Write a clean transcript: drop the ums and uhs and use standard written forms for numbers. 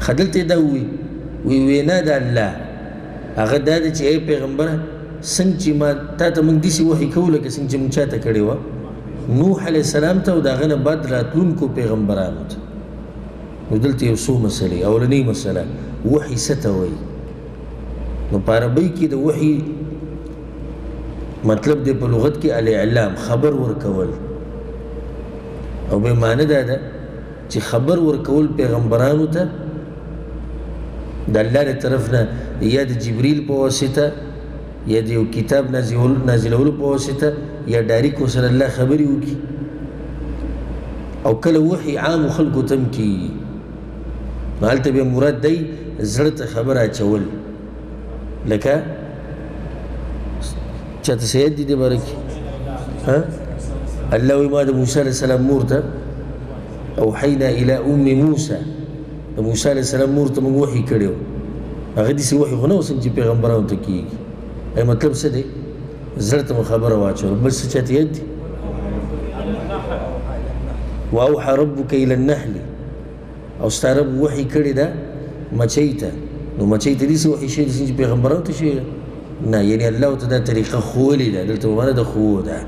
خدلته دا وی وینا د الله هغه دا دی چې ای پیغمبره څنګه چې ما تا ته موږ داسې وحي کوو لکه څنګه چې موږ چاته کړې وه نوح علیه السلام ته او د هغه نه بعد راتلونکو پیغمبرانو ته نو دلته یو څو مسلې اولنۍ مسله وحي څه ته وایي نو په عربۍ کې د وحي مطلب دی په لغت کې الاعلام خبر ورکول او به معنی دا ده چې خبر ورکول پیغمبرانو ته د الله له طرف نه یا د جبریل په واسطه یا د یو کتاب نازلولو په واسطه یا ډایرک ورسره الله خبرې وکړي او کله وحي عامو خلکو ته هم کېږي نو هلته بیا مراد دی زړه ته خبر اچول لکه چاته سید دي دې باره کې الله وایي ما د موسی علیه السلام مور ته اوحینا الی ام موسی د موسی علیه السلام مور ته موږ وحي کړی و هغه داسې وحي خو نه اوس چې پیغمبرانو ته کېږي ای مطلب څه دی زړه ته مو خبره واچول بل څه چاته یاد دي واوحى ربک الی النحل او ستا رب وحي کړی ده مچۍ ته نو مچۍ ته داسې وحي شوی چې پیغمبرانو ته شوی نه یعنې الله ته دا طریقه ښوولې ده دلته معنا د ښوو ده